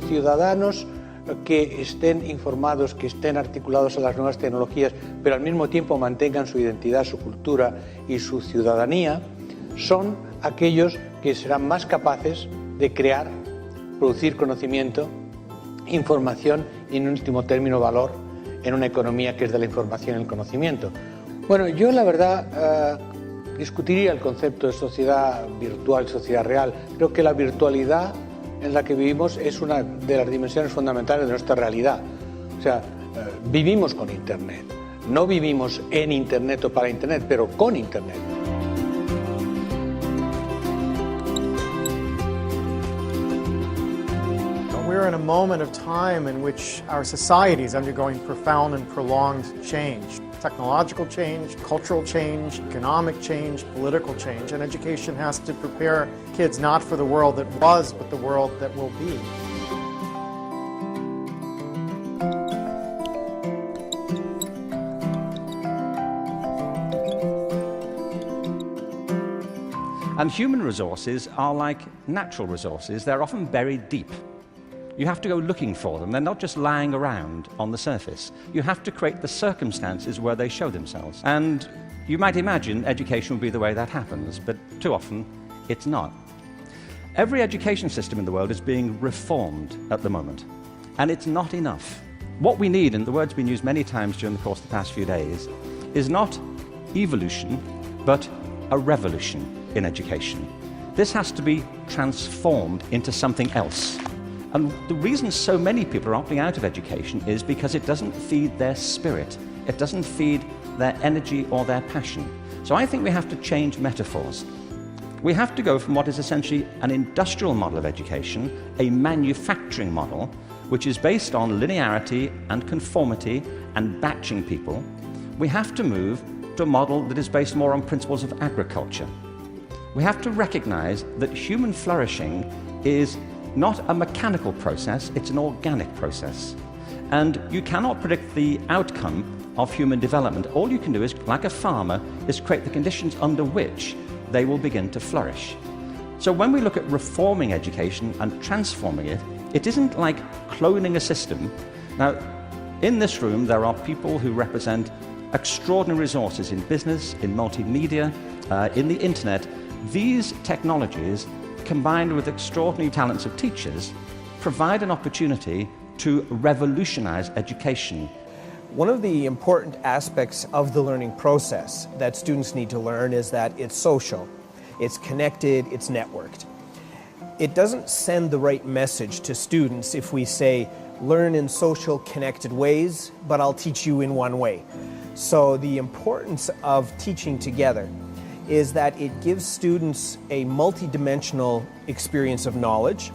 ciudadanos que estén informados, que estén articulados a las nuevas tecnologías, pero al mismo tiempo mantengan su identidad, su cultura y su ciudadanía, son aquellos que serán más capaces de crear, producir conocimiento, información y, en último término, valor en una economía que es de la información y el conocimiento. Bueno, yo la verdad discutiría el concepto de sociedad virtual, sociedad real. Creo que la virtualidad en la que vivimos es una de las dimensiones fundamentales de nuestra realidad. O sea, vivimos con Internet. No vivimos en Internet o para Internet, pero con Internet. We're in a moment of time in which our society is undergoing profound and prolonged change. Technological change, cultural change, economic change, political change, and education has to prepare kids not for the world that was, but the world that will be. And human resources are like natural resources. They're often buried deep. You have to go looking for them. They're not just lying around on the surface. You have to create the circumstances where they show themselves. And you might imagine education will be the way that happens, but too often it's not. Every education system in the world is being reformed at the moment, and it's not enough. What we need, and the word's been used many times during the course of the past few days, is not evolution, but a revolution in education. This has to be transformed into something else. And the reason so many people are opting out of education is because it doesn't feed their spirit. It doesn't feed their energy or their passion. So I think we have to change metaphors. We have to go from what is essentially an industrial model of education, a manufacturing model, which is based on linearity and conformity and batching people. We have to move to a model that is based more on principles of agriculture. We have to recognize that human flourishing is not a mechanical process, it's an organic process. And you cannot predict the outcome of human development. All you can do is, like a farmer, is create the conditions under which they will begin to flourish. So when we look at reforming education and transforming it, it isn't like cloning a system. Now, in this room, there are people who represent extraordinary resources in business, in multimedia, in the internet. These technologies, combined with extraordinary talents of teachers, provide an opportunity to revolutionize education. One of the important aspects of the learning process that students need to learn is that it's social, it's connected, it's networked. It doesn't send the right message to students if we say, learn in social, connected ways, but I'll teach you in one way. So the importance of teaching together is that it gives students a multidimensional experience of knowledge.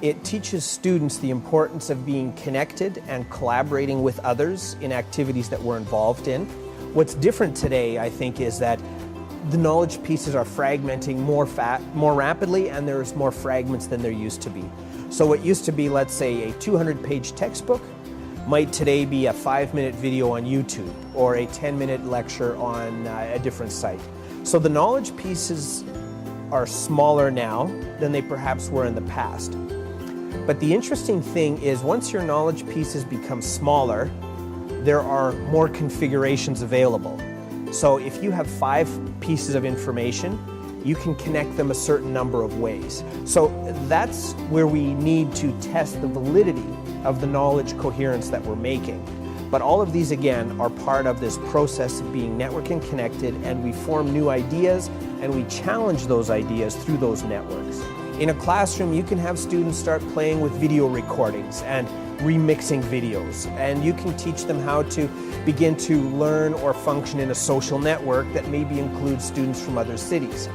It teaches students the importance of being connected and collaborating with others in activities that we're involved in. What's different today, I think, is that the knowledge pieces are fragmenting more rapidly, and there's more fragments than there used to be. So what used to be, let's say, a 200-page textbook might today be a 5-minute video on YouTube or a 10-minute lecture on a different site. So the knowledge pieces are smaller now than they perhaps were in the past. But the interesting thing is, once your knowledge pieces become smaller, there are more configurations available. So if you have 5 pieces of information, you can connect them a certain number of ways. So that's where we need to test the validity of the knowledge coherence that we're making. But all of these, again, are part of this process of being networked and connected, and we form new ideas, and we challenge those ideas through those networks. In a classroom, you can have students start playing with video recordings and remixing videos, and you can teach them how to begin to learn or function in a social network that maybe includes students from other cities.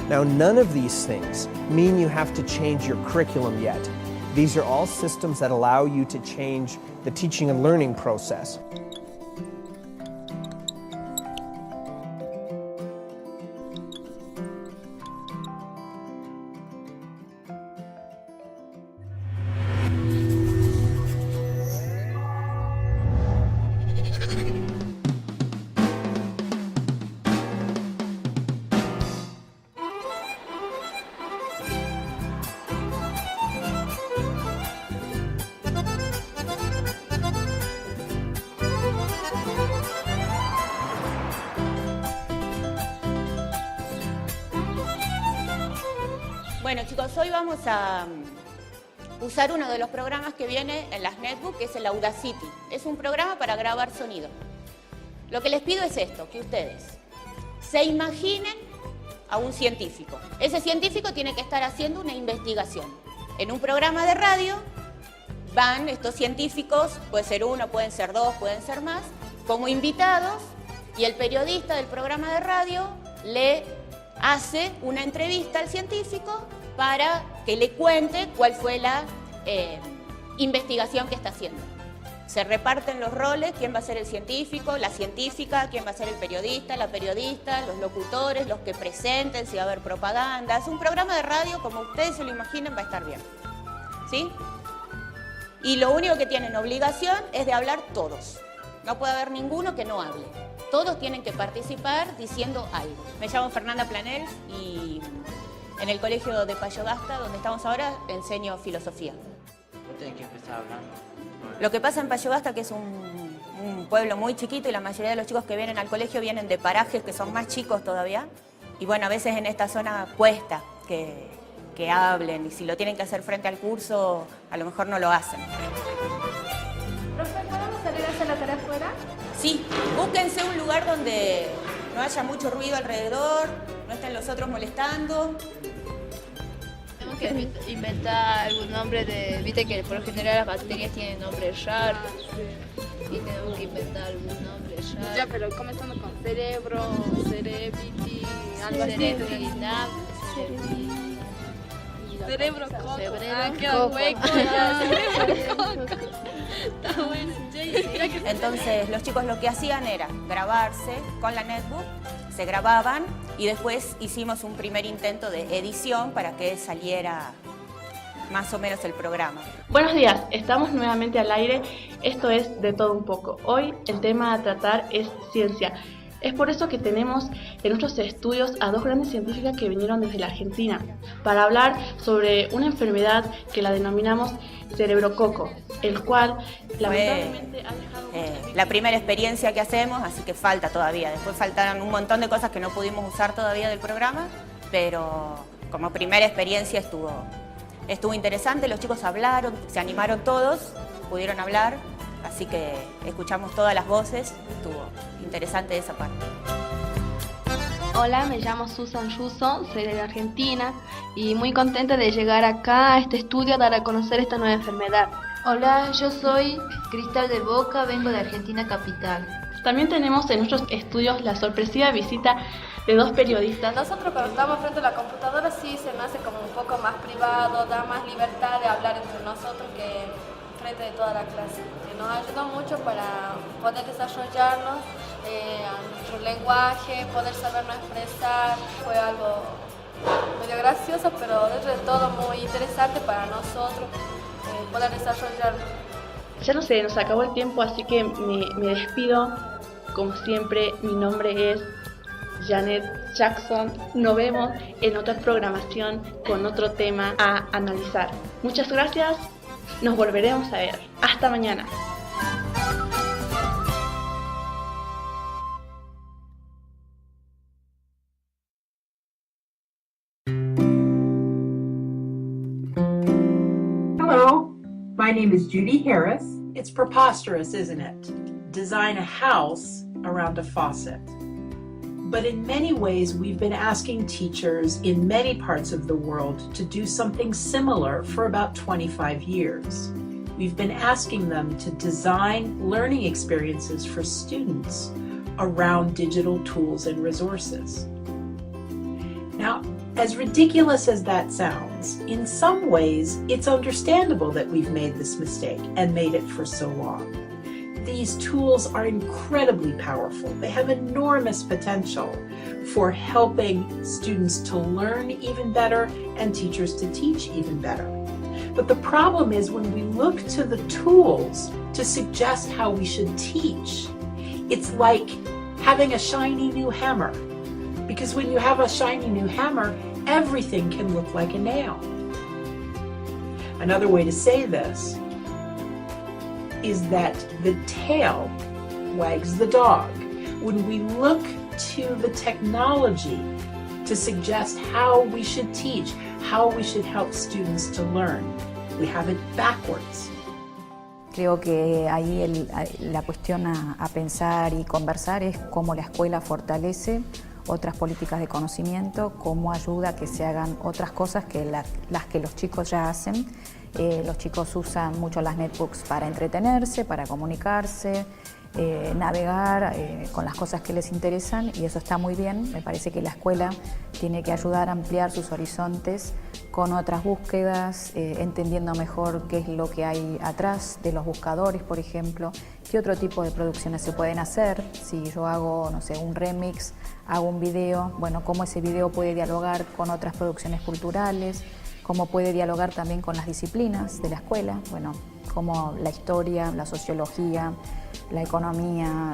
Now, none of these things mean you have to change your curriculum yet. These are all systems that allow you to change the teaching and learning process. Bueno chicos, hoy vamos a usar uno de los programas que viene en las netbooks, que es el Audacity. Es un programa para grabar sonido. Lo que les pido es esto, que ustedes se imaginen a un científico. Ese científico tiene que estar haciendo una investigación. En un programa de radio van estos científicos, puede ser uno, pueden ser dos, pueden ser más, como invitados, y el periodista del programa de radio le hace una entrevista al científico para que le cuente cuál fue la investigación que está haciendo. Se reparten los roles, quién va a ser el científico, la científica, quién va a ser el periodista, la periodista, los locutores, los que presenten, si va a haber propaganda. Es un programa de radio, como ustedes se lo imaginen, va a estar bien. ¿Sí? Y lo único que tienen obligación es de hablar todos. No puede haber ninguno que no hable. Todos tienen que participar diciendo algo. Me llamo Fernanda Planels y en el colegio de Payogasta, donde estamos ahora, enseño filosofía. Tienen que empezar hablando. Lo que pasa en Payogasta, que es un pueblo muy chiquito y la mayoría de los chicos que vienen al colegio vienen de parajes que son más chicos todavía. Y bueno, a veces en esta zona cuesta que hablen y si lo tienen que hacer frente al curso, a lo mejor no lo hacen. Profe, ¿podemos salir a hacer la tarea afuera? Sí, búsquense un lugar donde no haya mucho ruido alrededor, no estén los otros molestando. Tenemos que inventar algún nombre de... Viste que por lo general las bacterias tienen nombres raros. Y tenemos que inventar algún nombre raro. Ya, pero comenzando con cerebro, cerebiti, algo así. Cerebrinab, Cerebro coco. Cerebro queda coco. hueco ya. Cerebro coco. Está bueno. Entonces los chicos lo que hacían era grabarse con la netbook, se grababan y después hicimos un primer intento de edición para que saliera más o menos el programa. Buenos días, estamos nuevamente al aire. Esto es De Todo Un Poco. Hoy el tema a tratar es ciencia. Es por eso que tenemos en nuestros estudios a dos grandes científicas que vinieron desde la Argentina para hablar sobre una enfermedad que la denominamos cerebrococo, el cual lamentablemente ha dejado la primera experiencia que hacemos, así que falta todavía. Después faltaron un montón de cosas que no pudimos usar todavía del programa, pero como primera experiencia estuvo interesante. Los chicos hablaron, se animaron todos, pudieron hablar. Así que escuchamos todas las voces, estuvo interesante esa parte. Hola, me llamo Susan Russo, soy de Argentina y muy contenta de llegar acá a este estudio a dar a conocer esta nueva enfermedad. Hola, yo soy Cristal del Boca, vengo de Argentina capital. También tenemos en nuestros estudios la sorpresiva visita de dos periodistas. Nosotros cuando estamos frente a la computadora sí se me hace como un poco más privado, da más libertad de hablar entre nosotros que frente de toda la clase. Nos ayudó mucho para poder desarrollarnos a nuestro lenguaje, poder sabernos expresar. Fue algo medio gracioso, pero dentro de todo muy interesante para nosotros poder desarrollarnos. Ya no sé, nos acabó el tiempo, así que me despido. Como siempre, mi nombre es Janet Jackson. Nos vemos en otra programación con otro tema a analizar. Muchas gracias. Nos volveremos a ver. Hasta mañana. Hello, my name is Judy Harris. It's preposterous, isn't it? Design a house around a faucet. But in many ways, we've been asking teachers in many parts of the world to do something similar for about 25 years. We've been asking them to design learning experiences for students around digital tools and resources. Now, as ridiculous as that sounds, in some ways, it's understandable that we've made this mistake and made it for so long. These tools are incredibly powerful. They have enormous potential for helping students to learn even better and teachers to teach even better. But the problem is when we look to the tools to suggest how we should teach, it's like having a shiny new hammer. Because when you have a shiny new hammer, everything can look like a nail. Another way to say this is that the tail wags the dog. When we look to the technology to suggest how we should teach, how we should help students to learn. We have it backwards. Creo que ahí la cuestión a pensar y conversar es cómo la escuela fortalece otras políticas de conocimiento, cómo ayuda a que se hagan otras cosas que las que los chicos ya hacen. Los chicos usan mucho las netbooks para entretenerse, para comunicarse, navegar con las cosas que les interesan, y eso está muy bien. Me parece que la escuela tiene que ayudar a ampliar sus horizontes con otras búsquedas, entendiendo mejor qué es lo que hay atrás de los buscadores, por ejemplo, qué otro tipo de producciones se pueden hacer. Si yo hago, no sé, un remix, hago un video, bueno, cómo ese video puede dialogar con otras producciones culturales, cómo puede dialogar también con las disciplinas de la escuela, bueno, cómo la historia, la sociología, la economía,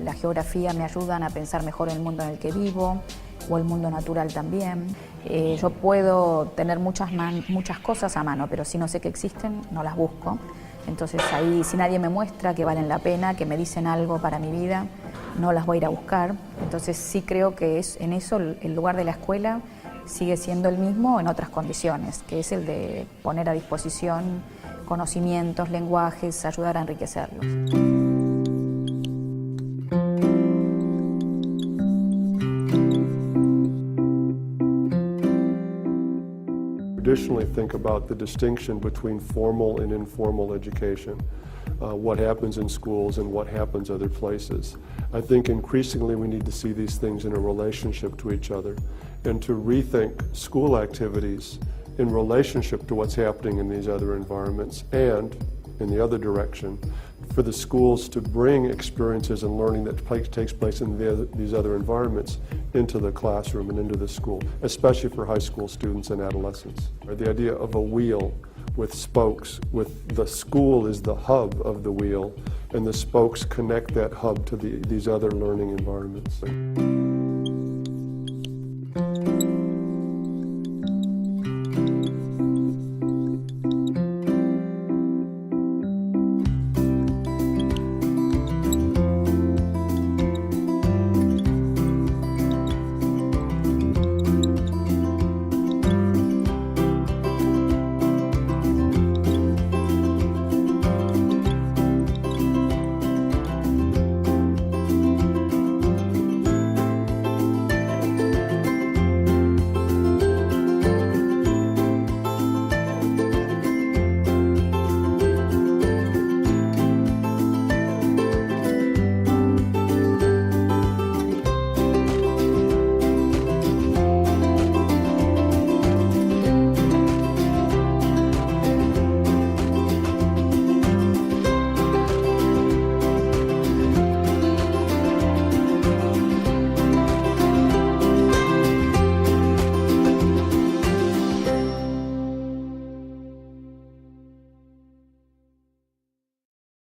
la geografía me ayudan a pensar mejor el mundo en el que vivo, o el mundo natural también. Yo puedo tener muchas cosas a mano, pero si no sé que existen, no las busco. Entonces ahí, si nadie me muestra que valen la pena, que me dicen algo para mi vida, no las voy a ir a buscar. Entonces sí creo que en eso el lugar de la escuela sigue siendo el mismo en otras condiciones, que es el de poner a disposición conocimientos, lenguajes, ayudar a enriquecerlos. Traditionally think about the distinction between formal and informal education, what happens in schools and what happens other places. I think increasingly we need to see these things in a relationship to each other and to rethink school activities in relationship to what's happening in these other environments, and in the other direction, for the schools to bring experiences and learning that takes place in these other environments into the classroom and into the school, especially for high school students and adolescents. The idea of a wheel with spokes, with the school is the hub of the wheel, and the spokes connect that hub to these other learning environments.